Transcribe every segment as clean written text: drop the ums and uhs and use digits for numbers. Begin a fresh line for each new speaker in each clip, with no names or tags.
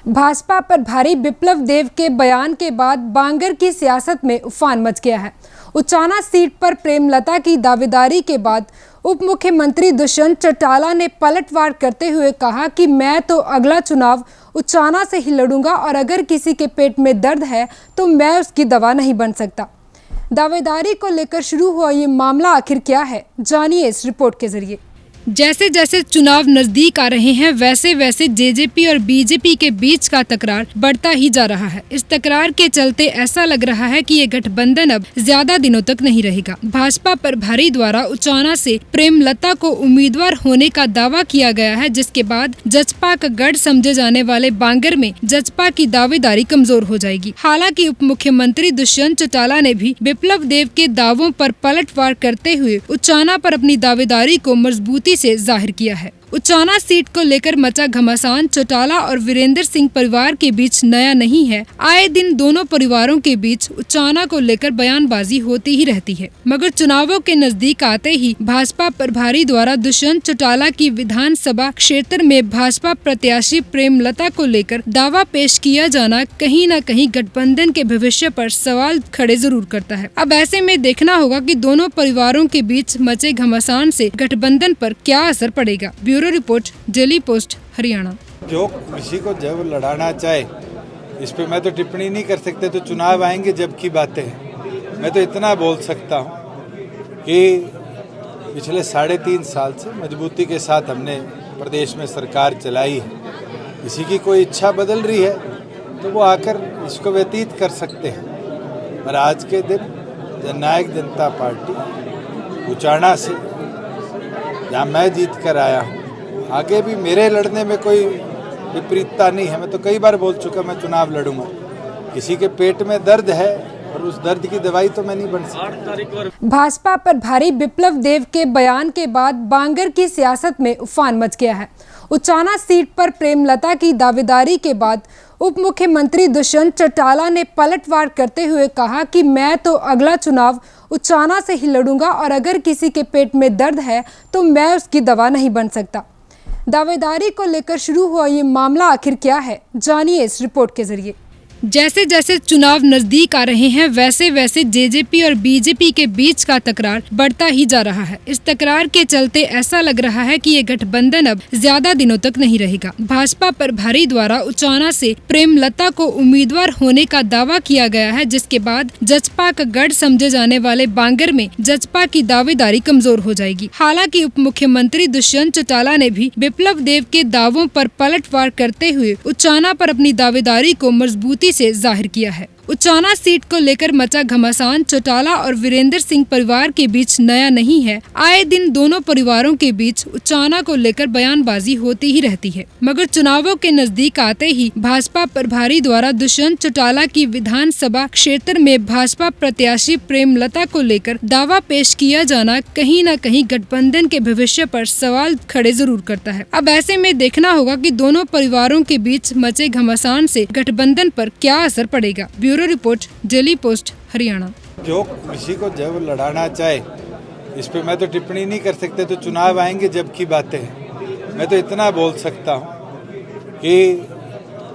भाजपा पर भारी विप्लव देव के बयान के बाद बांगर की सियासत में उफान मच गया है। उचाना सीट पर प्रेमलता की दावेदारी के बाद उप मुख्यमंत्री दुष्यंत चौटाला ने पलटवार करते हुए कहा कि मैं तो अगला चुनाव उचाना से ही लड़ूंगा और अगर किसी के पेट में दर्द है तो मैं उसकी दवा नहीं बन सकता। दावेदारी को लेकर शुरू हुआ ये मामला आखिर क्या है, जानिए इस रिपोर्ट के जरिए। जैसे जैसे चुनाव नजदीक आ रहे हैं वैसे वैसे जेजेपी और बीजेपी के बीच का तकरार बढ़ता ही जा रहा है। इस तकरार के चलते ऐसा लग रहा है कि ये गठबंधन अब ज्यादा दिनों तक नहीं रहेगा। भाजपा प्रभारी द्वारा उचाना से प्रेमलता को उम्मीदवार होने का दावा किया गया है, जिसके बाद जजपा का गढ़ समझे जाने वाले बांगर में जजपा की दावेदारी कमजोर हो जाएगी। हालांकि उप मुख्यमंत्री दुष्यंत चौटाला ने भी विप्लव देव के दावों पर पलटवार करते हुए उचाना पर अपनी दावेदारी को मजबूती से जाहिर किया है। उचाना सीट को लेकर मचा घमासान चौटाला और वीरेंद्र सिंह परिवार के बीच नया नहीं है। आए दिन दोनों परिवारों के बीच उचाना को लेकर बयानबाजी होती ही रहती है, मगर चुनावों के नजदीक आते ही भाजपा प्रभारी द्वारा दुष्यंत चौटाला की विधानसभा क्षेत्र में भाजपा प्रत्याशी प्रेमलता को लेकर दावा पेश किया जाना कहीं न कहीं गठबंधन के भविष्य पर सवाल खड़े जरूर करता है। अब ऐसे में देखना होगा कि दोनों परिवारों के बीच मचे घमासान से गठबंधन पर क्या असर पड़ेगा। Bureau report, daily post, Haryana.
जो किसी को जब लड़ाना चाहे इस पे मैं तो टिप्पणी नहीं कर सकते, तो चुनाव आएंगे जब की बातें हैं। मैं तो इतना बोल सकता हूँ कि पिछले 3.5 साल से मजबूती के साथ हमने प्रदेश में सरकार चलाई है। किसी की कोई इच्छा बदल रही है तो वो आकर इसको व्यतीत कर सकते हैं, और आज के दिन जननायक जनता पार्टी उचाना से जहाँ मैं जीत कर आया हूँ, आगे भी मेरे लड़ने में कोई विपरीतता नहीं है। मैं तो कई बार बोल चुका मैं चुनाव लड़ूंगा। किसी के पेट में दर्द है और उस दर्द की दवाई तो मैं नहीं बन सकता।
भाजपा पर भारी विप्लव देव के बयान के बाद बांगर की सियासत में उफान मच गया है। उचाना सीट पर प्रेमलता की दावेदारी के बाद उप मुख्यमंत्री दुष्यंत चौटाला ने पलटवार करते हुए कहा कि मैं तो अगला चुनाव उचाना से ही लड़ूंगा और अगर किसी के पेट में दर्द है तो मैं उसकी दवा नहीं बन सकता। दावेदारी को लेकर शुरू हुआ ये मामला आखिर क्या है, जानिए इस रिपोर्ट के जरिए। जैसे जैसे चुनाव नजदीक आ रहे हैं वैसे वैसे जेजेपी और बीजेपी के बीच का तकरार बढ़ता ही जा रहा है। इस तकरार के चलते ऐसा लग रहा है कि ये गठबंधन अब ज्यादा दिनों तक नहीं रहेगा। भाजपा प्रभारी द्वारा उचाना से प्रेमलता को उम्मीदवार होने का दावा किया गया है, जिसके बाद जजपा का गढ़ समझे जाने वाले बांगर में जजपा की दावेदारी कमजोर हो जाएगी। हालांकि उप मुख्यमंत्री दुष्यंत चौटाला ने भी विप्लव देव के दावों पर पलटवार करते हुए उचाना पर अपनी दावेदारी को मजबूती से जाहिर किया है। उचाना सीट को लेकर मचा घमासान चौटाला और वीरेंद्र सिंह परिवार के बीच नया नहीं है। आए दिन दोनों परिवारों के बीच उचाना को लेकर बयानबाजी होती ही रहती है, मगर चुनावों के नजदीक आते ही भाजपा प्रभारी द्वारा दुष्यंत चौटाला की विधानसभा क्षेत्र में भाजपा प्रत्याशी प्रेमलता को लेकर दावा पेश किया जाना कहीं न कहीं गठबंधन के भविष्य पर सवाल खड़े जरूर करता है। अब ऐसे में देखना होगा कि दोनों परिवारों के बीच मचे घमासान से गठबंधन पर क्या असर पड़ेगा। Bureau report, daily post, Haryana.
जो किसी को जब लड़ाना चाहे इस पे मैं तो टिप्पणी नहीं कर सकते, तो चुनाव आएंगे जब की बातें हैं। मैं तो इतना बोल सकता हूँ कि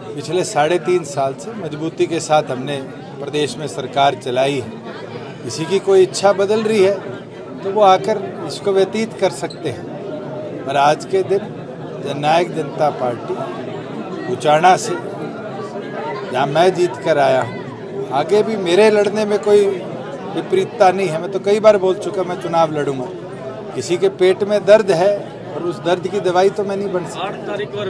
पिछले 3.5 साल से मजबूती के साथ हमने प्रदेश में सरकार चलाई है। किसी की कोई इच्छा बदल रही है तो वो आकर इसको व्यतीत कर सकते हैं, और आज के दिन जननायक जनता पार्टी उचाना से जहाँ मैं जीत कर आया हूँ, आगे भी मेरे लड़ने में कोई विपरीतता नहीं है। मैं तो कई बार बोल चुका मैं चुनाव लड़ूंगा। किसी के पेट में दर्द है और उस दर्द की दवाई तो मैं नहीं बन सकता।